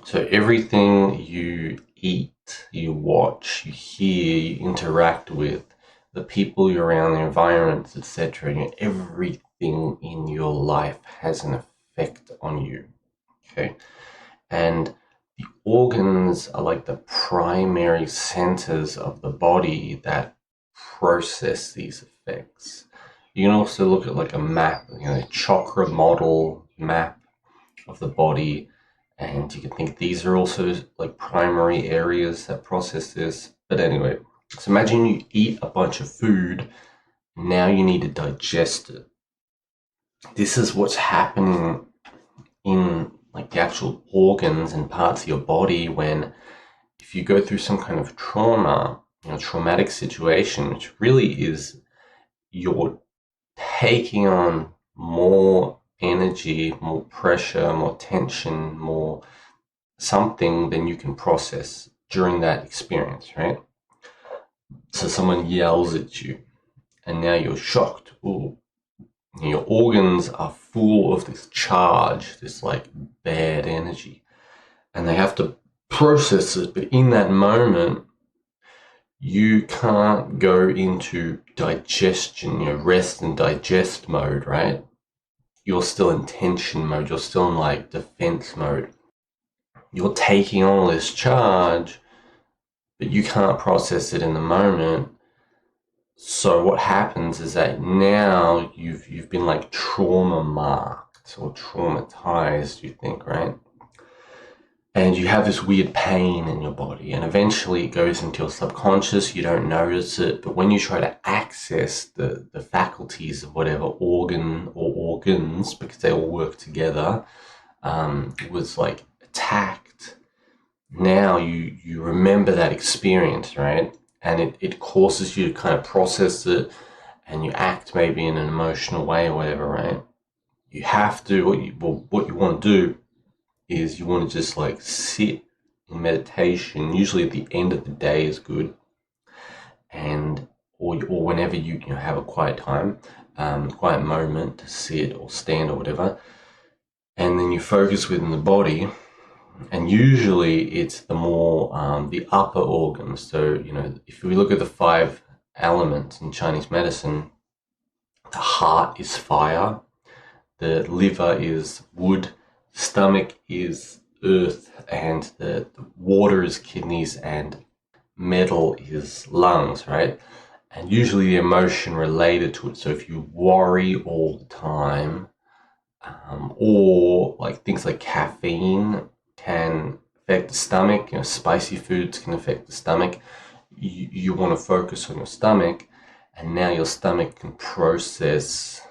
So everything you eat, you watch, you hear, you interact with, the people you're around, the environments, etc., everything in your life has an effect on you. Okay. And the organs are like the primary centers of the body that process these effects. You can also look at like a map, a chakra model map of the body, and you can think these are also like primary areas that process this. But anyway, so imagine you eat a bunch of food, now you need to digest it. This is what's happening in like the actual organs and parts of your body when if you go through some kind of trauma, traumatic situation, which really is you're taking on more energy, more pressure, more tension, more something than you can process during that experience, right? So someone yells at you and now you're shocked. Ooh, your organs are full of this charge, this like bad energy, and they have to process it. But in that moment, you can't go into digestion, rest and digest mode, right? You're still in tension mode. You're still in like defense mode. You're taking on all this charge, but you can't process it in the moment. So what happens is that now you've been like trauma marked or traumatized, you think, right? And you have this weird pain in your body, and eventually it goes into your subconscious. You don't notice it, but when you try to access the faculties of whatever organ or organs, because they all work together, was like attacked. Now you remember that experience, right? And it causes you to kind of process it, and you act maybe in an emotional way or whatever, right? You have to what you want to do is you want to just like sit in meditation. Usually at the end of the day is good, and or whenever you have a quiet time, quiet moment to sit or stand or whatever, and then you focus within the body. And usually it's the more the upper organs. So if we look at the 5 elements in Chinese medicine, the heart is fire, the liver is wood, stomach is earth, and the water is kidneys, and metal is lungs, right? And usually the emotion related to it. So if you worry all the time, or like things like caffeine can affect the stomach, spicy foods can affect the stomach. You want to focus on your stomach, and now your stomach can process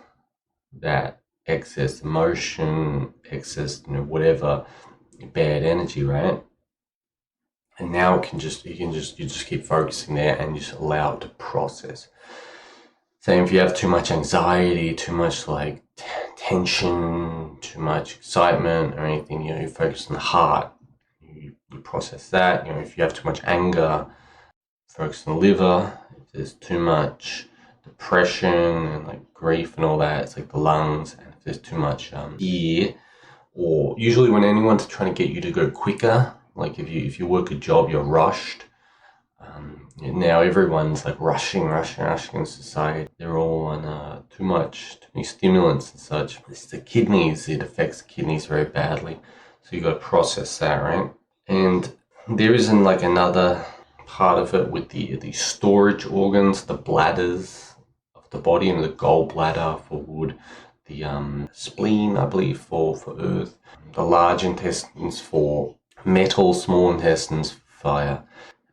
that excess emotion, excess, whatever bad energy, right? And now you just keep focusing there and just allow it to process. Same if you have too much anxiety, too much like tension, too much excitement or anything, you focus on the heart, you process that. If you have too much anger, focus on the liver. If there's too much depression and like grief and all that, it's like the lungs. And if there's too much fear, or usually when anyone's trying to get you to go quicker, like if you work a job, you're rushed. Now everyone's like rushing in society. They're all on too many stimulants and such. It's the kidneys. It affects the kidneys very badly. So you got to process that, right? And there isn't like another part of it with the storage organs, the bladders of the body, and the gallbladder for wood, the spleen, I believe, for earth, the large intestines for metal, small intestines for fire,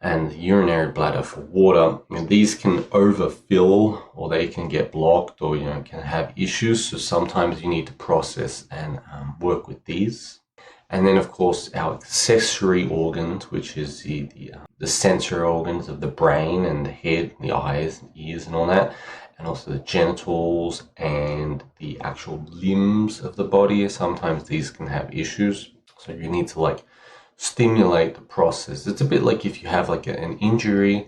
and the urinary bladder for water. These can overfill, or they can get blocked, or can have issues. So sometimes you need to process and work with these. And then, of course, our accessory organs, which is the sensory organs of the brain and the head, and the eyes, and ears, and all that, and also the genitals and the actual limbs of the body. Sometimes these can have issues, so you need to like stimulate the process. It's a bit like if you have like an injury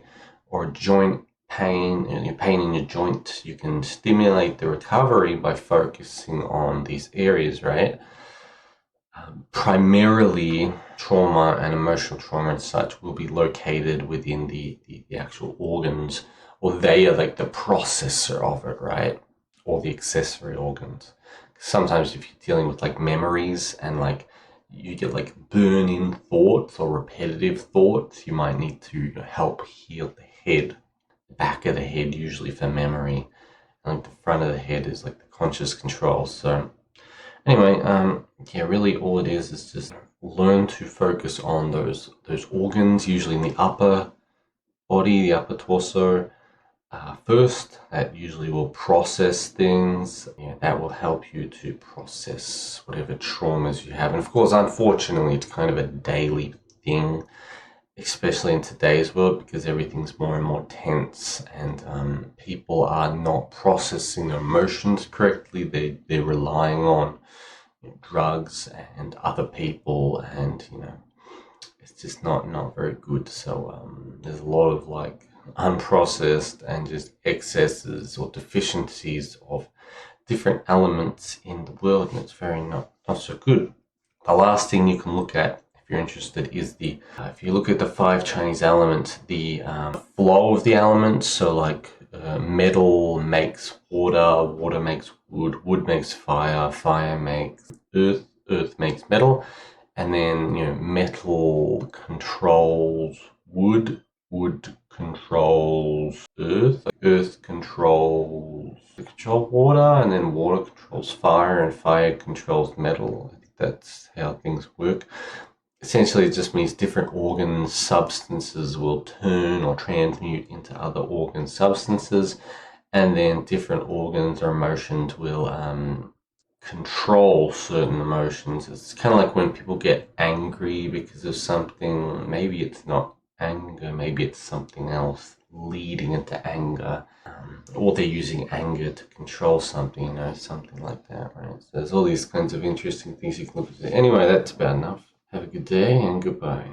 or a joint pain, and your pain in your joint, you can stimulate the recovery by focusing on these areas, right? Primarily trauma and emotional trauma and such will be located within the actual organs, or they are like the processor of it, right? Or the accessory organs. Sometimes if you're dealing with like memories and like you get like burn-in thoughts or repetitive thoughts, you might need to help heal the head, the back of the head usually for memory, and like the front of the head is like the conscious control. So anyway, yeah, really all it is just learn to focus on those organs, usually in the upper body, the upper torso, first. That usually will process things. Yeah, that will help you to process whatever traumas you have. And of course, unfortunately, it's kind of a daily thing, especially in today's world, because everything's more and more tense, and people are not processing their emotions correctly. They're relying on drugs and other people, and it's just not very good. So there's a lot of like unprocessed and just excesses or deficiencies of different elements in the world, and it's very not so good. The last thing you can look at if you're interested is the if you look at the 5 Chinese elements, the flow of the elements. So like metal makes water, water makes wood, wood makes fire, fire makes earth, earth makes metal, and then metal controls wood, wood controls earth, earth control water, and then water controls fire, and fire controls metal. I think that's how things work. Essentially, it just means different organ substances will turn or transmute into other organ substances, and then different organs or emotions will control certain emotions. It's kind of like when people get angry because of something. Maybe it's not anger, maybe it's something else leading into anger, or they're using anger to control something, something like that, right? So there's all these kinds of interesting things you can look at. Anyway, that's about enough. Have a good day and goodbye.